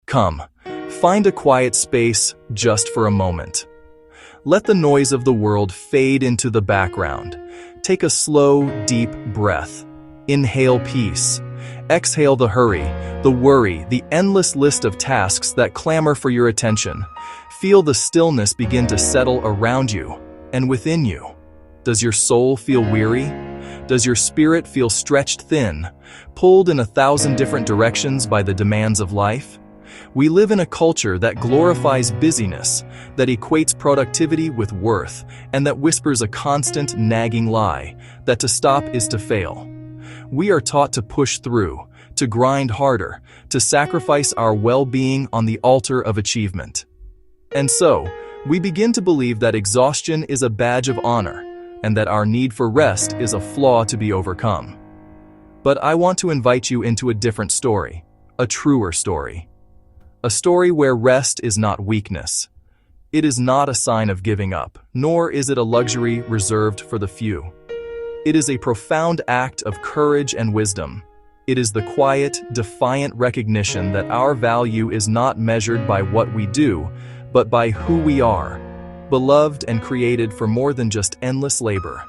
Come, find a quiet space just for a moment. Let the noise of the world fade into the background. Take a slow, deep breath. Inhale peace. Exhale the hurry, the worry, the endless list of tasks that clamor for your attention. Feel the stillness begin to settle around you and within you. Does your soul feel weary? Does your spirit feel stretched thin, pulled in 1,000 different directions by the demands of life? We live in a culture that glorifies busyness, that equates productivity with worth, and that whispers a constant, nagging lie, that to stop is to fail. We are taught to push through, to grind harder, to sacrifice our well-being on the altar of achievement. And so, we begin to believe that exhaustion is a badge of honor, and that our need for rest is a flaw to be overcome. But I want to invite you into a different story, a truer story. A story where rest is not weakness. It is not a sign of giving up, nor is it a luxury reserved for the few. It is a profound act of courage and wisdom. It is the quiet, defiant recognition that our value is not measured by what we do, but by who we are, beloved and created for more than just endless labor.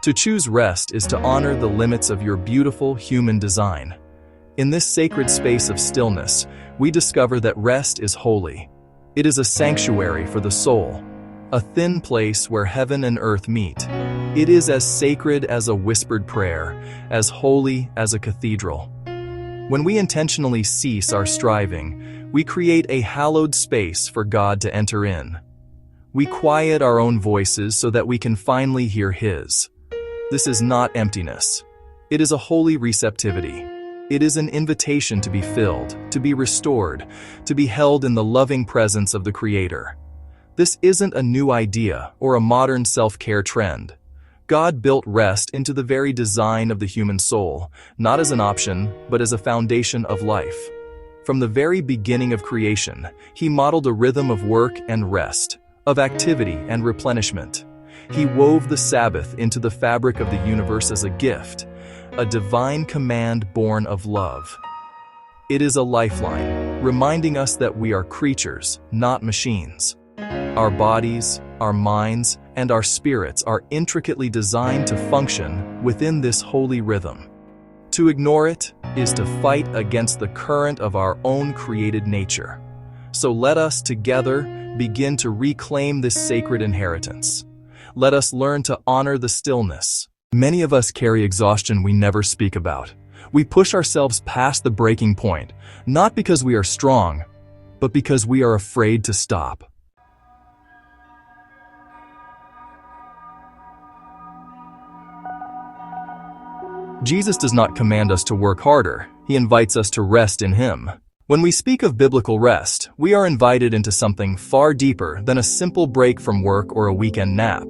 To choose rest is to honor the limits of your beautiful human design. In this sacred space of stillness, we discover that rest is holy. It is a sanctuary for the soul, a thin place where heaven and earth meet. It is as sacred as a whispered prayer, as holy as a cathedral. When we intentionally cease our striving, we create a hallowed space for God to enter in. We quiet our own voices so that we can finally hear His. This is not emptiness. It is a holy receptivity. It is an invitation to be filled, to be restored, to be held in the loving presence of the Creator. This isn't a new idea or a modern self-care trend. God built rest into the very design of the human soul, not as an option, but as a foundation of life. From the very beginning of creation, He modeled a rhythm of work and rest, of activity and replenishment. He wove the Sabbath into the fabric of the universe as a gift, a divine command born of love. It is a lifeline, reminding us that we are creatures, not machines. Our bodies, our minds, and our spirits are intricately designed to function within this holy rhythm. To ignore it is to fight against the current of our own created nature. So let us together begin to reclaim this sacred inheritance. Let us learn to honor the stillness. Many of us carry exhaustion we never speak about. We push ourselves past the breaking point, not because we are strong, but because we are afraid to stop. Jesus does not command us to work harder. He invites us to rest in Him. When we speak of biblical rest, we are invited into something far deeper than a simple break from work or a weekend nap.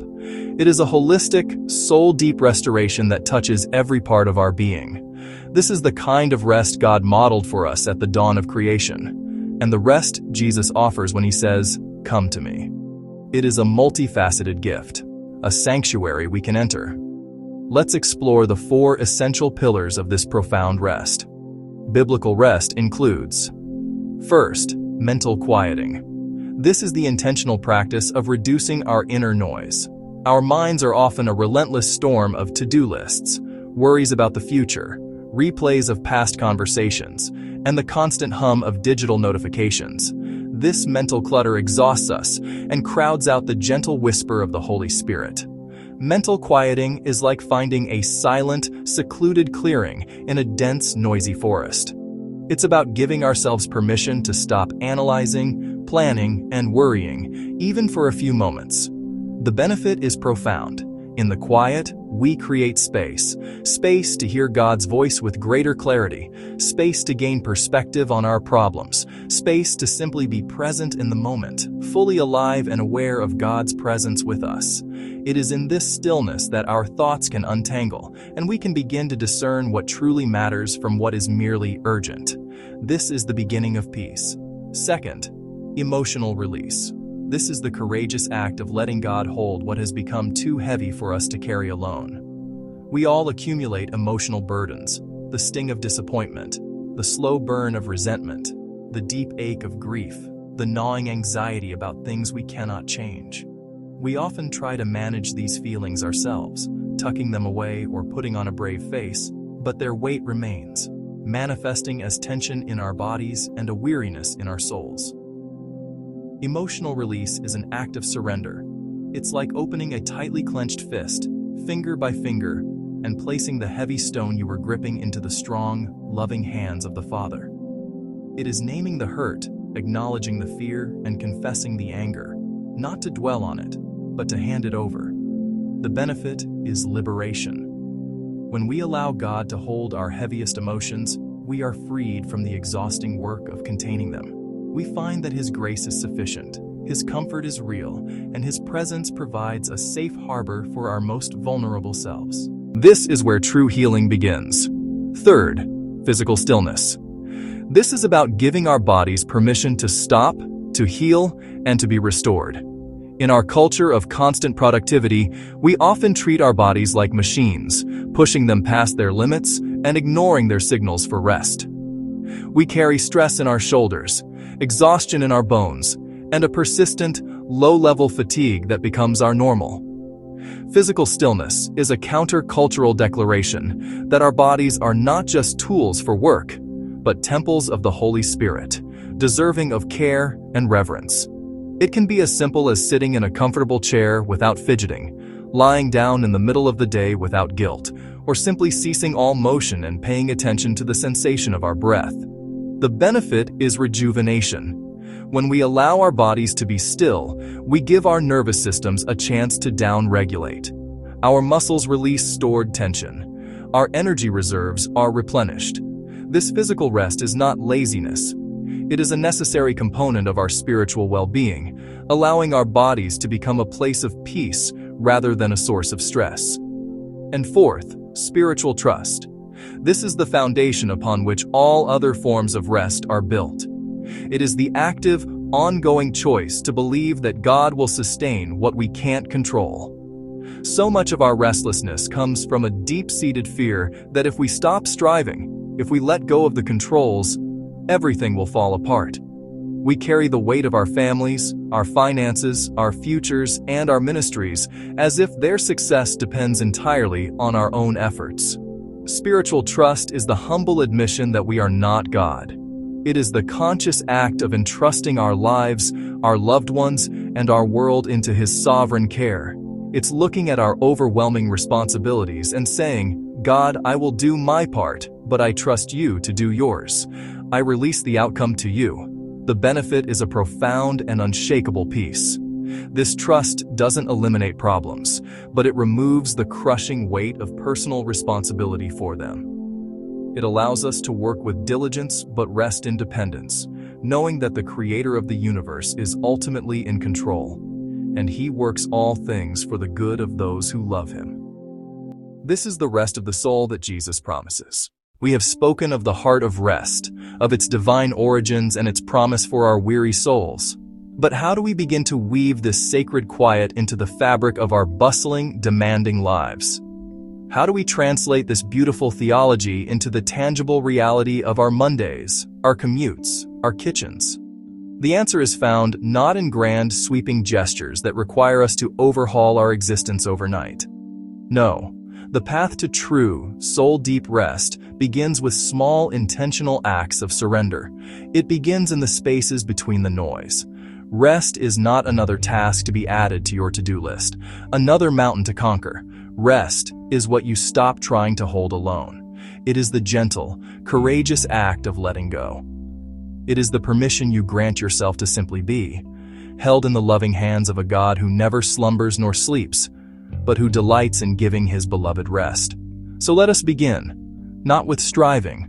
It is a holistic, soul-deep restoration that touches every part of our being. This is the kind of rest God modeled for us at the dawn of creation, and the rest Jesus offers when He says, "Come to me." It is a multifaceted gift, a sanctuary we can enter. Let's explore the 4 essential pillars of this profound rest. Biblical rest includes: first, mental quieting. This is the intentional practice of reducing our inner noise. Our minds are often a relentless storm of to-do lists, worries about the future, replays of past conversations, and the constant hum of digital notifications. This mental clutter exhausts us and crowds out the gentle whisper of the Holy Spirit. Mental quieting is like finding a silent, secluded clearing in a dense, noisy forest. It's about giving ourselves permission to stop analyzing, planning, and worrying, even for a few moments. The benefit is profound. In the quiet, we create space. Space to hear God's voice with greater clarity. Space to gain perspective on our problems. Space to simply be present in the moment, fully alive and aware of God's presence with us. It is in this stillness that our thoughts can untangle, and we can begin to discern what truly matters from what is merely urgent. This is the beginning of peace. Second, emotional release. This is the courageous act of letting God hold what has become too heavy for us to carry alone. We all accumulate emotional burdens, the sting of disappointment, the slow burn of resentment, the deep ache of grief, the gnawing anxiety about things we cannot change. We often try to manage these feelings ourselves, tucking them away or putting on a brave face, but their weight remains, manifesting as tension in our bodies and a weariness in our souls. Emotional release is an act of surrender. It's like opening a tightly clenched fist, finger by finger, and placing the heavy stone you were gripping into the strong, loving hands of the Father. It is naming the hurt, acknowledging the fear, and confessing the anger, not to dwell on it, but to hand it over. The benefit is liberation. When we allow God to hold our heaviest emotions, we are freed from the exhausting work of containing them. We find that His grace is sufficient, His comfort is real, and His presence provides a safe harbor for our most vulnerable selves. This is where true healing begins. Third, physical stillness. This is about giving our bodies permission to stop, to heal, and to be restored. In our culture of constant productivity, we often treat our bodies like machines, pushing them past their limits and ignoring their signals for rest. We carry stress in our shoulders, exhaustion in our bones, and a persistent, low-level fatigue that becomes our normal. Physical stillness is a counter-cultural declaration that our bodies are not just tools for work, but temples of the Holy Spirit, deserving of care and reverence. It can be as simple as sitting in a comfortable chair without fidgeting, lying down in the middle of the day without guilt, or simply ceasing all motion and paying attention to the sensation of our breath. The benefit is rejuvenation. When we allow our bodies to be still, we give our nervous systems a chance to down-regulate. Our muscles release stored tension. Our energy reserves are replenished. This physical rest is not laziness. It is a necessary component of our spiritual well-being, allowing our bodies to become a place of peace rather than a source of stress. And fourth, spiritual trust. This is the foundation upon which all other forms of rest are built. It is the active, ongoing choice to believe that God will sustain what we can't control. So much of our restlessness comes from a deep-seated fear that if we stop striving, if we let go of the controls, everything will fall apart. We carry the weight of our families, our finances, our futures, and our ministries as if their success depends entirely on our own efforts. Spiritual trust is the humble admission that we are not God. It is the conscious act of entrusting our lives, our loved ones, and our world into His sovereign care. It's looking at our overwhelming responsibilities and saying, God, I will do my part, but I trust you to do yours. I release the outcome to you. The benefit is a profound and unshakable peace. This trust doesn't eliminate problems, but it removes the crushing weight of personal responsibility for them. It allows us to work with diligence but rest in dependence, knowing that the Creator of the universe is ultimately in control, and He works all things for the good of those who love Him. This is the rest of the soul that Jesus promises. We have spoken of the heart of rest, of its divine origins and its promise for our weary souls. But how do we begin to weave this sacred quiet into the fabric of our bustling, demanding lives? How do we translate this beautiful theology into the tangible reality of our Mondays, our commutes, our kitchens? The answer is found not in grand, sweeping gestures that require us to overhaul our existence overnight. No, the path to true, soul-deep rest begins with small, intentional acts of surrender. It begins in the spaces between the noise. Rest is not another task to be added to your to-do list, another mountain to conquer. Rest is what you stop trying to hold alone. It is the gentle, courageous act of letting go. It is the permission you grant yourself to simply be, held in the loving hands of a God who never slumbers nor sleeps, but who delights in giving His beloved rest. So let us begin, not with striving,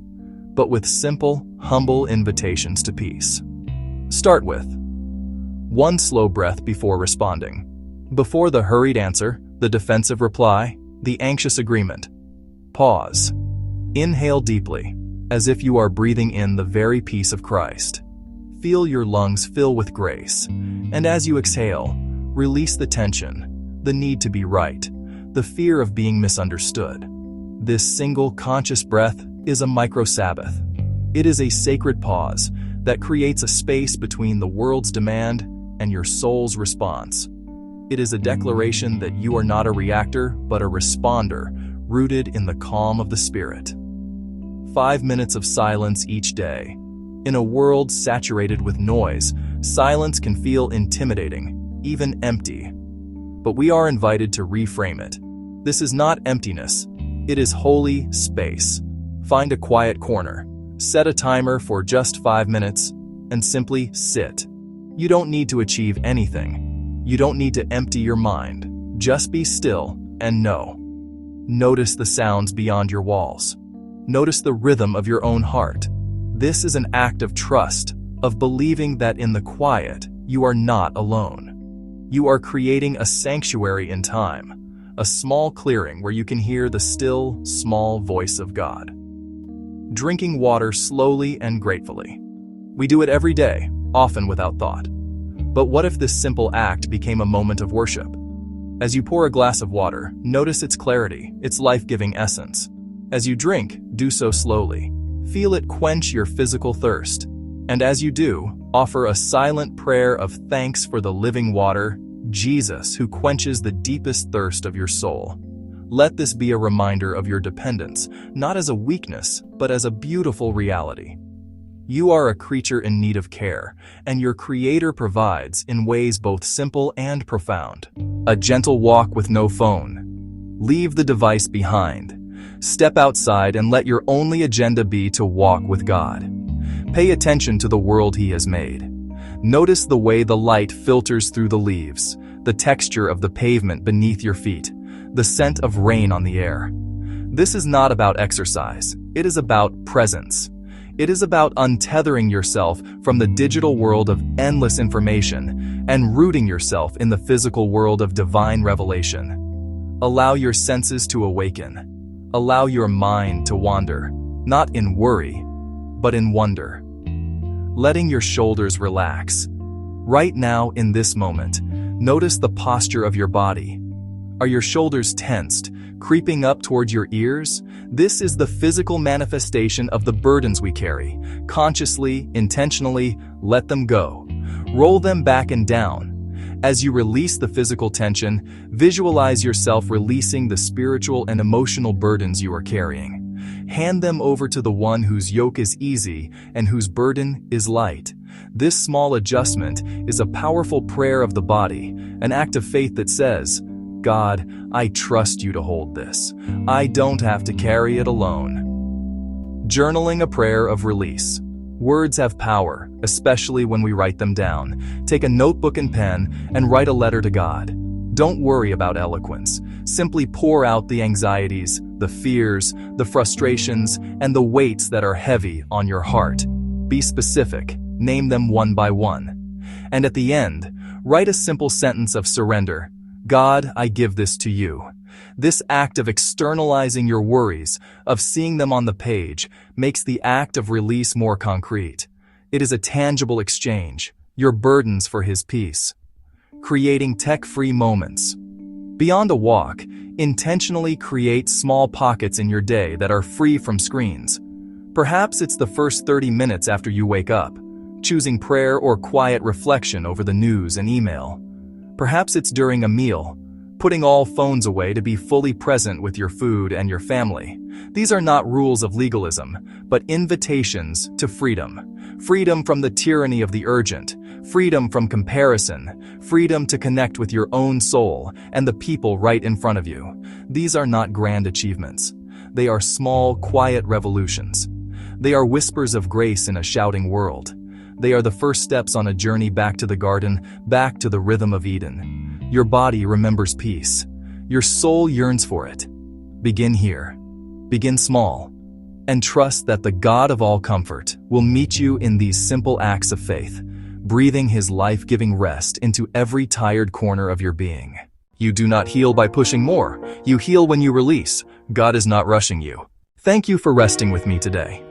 but with simple, humble invitations to peace. Start with one slow breath before responding. Before the hurried answer, the defensive reply, the anxious agreement. Pause. Inhale deeply, as if you are breathing in the very peace of Christ. Feel your lungs fill with grace, and as you exhale, release the tension, the need to be right, the fear of being misunderstood. This single conscious breath is a micro-Sabbath. It is a sacred pause that creates a space between the world's demand and your soul's response. It is a declaration that you are not a reactor, but a responder, rooted in the calm of the spirit. 5 minutes of silence each day. In a world saturated with noise, silence can feel intimidating, even empty. But we are invited to reframe it. This is not emptiness. It is holy space. Find a quiet corner. Set a timer for just 5 minutes and simply sit. You don't need to achieve anything. You don't need to empty your mind. Just be still and know. Notice the sounds beyond your walls. Notice the rhythm of your own heart. This is an act of trust, of believing that in the quiet, you are not alone. You are creating a sanctuary in time, a small clearing where you can hear the still, small voice of God. Drinking water slowly and gratefully. We do it every day, often without thought. But what if this simple act became a moment of worship? As you pour a glass of water, notice its clarity, its life-giving essence. As you drink, do so slowly. Feel it quench your physical thirst. And as you do, offer a silent prayer of thanks for the living water, Jesus, who quenches the deepest thirst of your soul. Let this be a reminder of your dependence, not as a weakness, but as a beautiful reality. You are a creature in need of care, and your Creator provides in ways both simple and profound. A gentle walk with no phone. Leave the device behind. Step outside and let your only agenda be to walk with God. Pay attention to the world He has made. Notice the way the light filters through the leaves, the texture of the pavement beneath your feet, the scent of rain on the air. This is not about exercise. It is about presence. It is about untethering yourself from the digital world of endless information and rooting yourself in the physical world of divine revelation. Allow your senses to awaken. Allow your mind to wander, not in worry, but in wonder. Letting your shoulders relax. Right now, in this moment, notice the posture of your body. Are your shoulders tensed, creeping up towards your ears? This is the physical manifestation of the burdens we carry. Consciously, intentionally, let them go. Roll them back and down. As you release the physical tension, visualize yourself releasing the spiritual and emotional burdens you are carrying. Hand them over to the one whose yoke is easy and whose burden is light. This small adjustment is a powerful prayer of the body, an act of faith that says, God, I trust you to hold this. I don't have to carry it alone. Journaling a prayer of release. Words have power, especially when we write them down. Take a notebook and pen and write a letter to God. Don't worry about eloquence. Simply pour out the anxieties, the fears, the frustrations, and the weights that are heavy on your heart. Be specific. Name them one by one. And at the end, write a simple sentence of surrender. God, I give this to you. This act of externalizing your worries, of seeing them on the page, makes the act of release more concrete. It is a tangible exchange, your burdens for His peace. Creating tech-free moments. Beyond a walk, intentionally create small pockets in your day that are free from screens. Perhaps it's the first 30 minutes after you wake up, choosing prayer or quiet reflection over the news and email. Perhaps it's during a meal, putting all phones away to be fully present with your food and your family. These are not rules of legalism, but invitations to freedom. Freedom from the tyranny of the urgent, freedom from comparison, freedom to connect with your own soul and the people right in front of you. These are not grand achievements. They are small, quiet revolutions. They are whispers of grace in a shouting world. They are the first steps on a journey back to the garden, back to the rhythm of Eden. Your body remembers peace. Your soul yearns for it. Begin here. Begin small. And trust that the God of all comfort will meet you in these simple acts of faith, breathing His life-giving rest into every tired corner of your being. You do not heal by pushing more. You heal when you release. God is not rushing you. Thank you for resting with me today.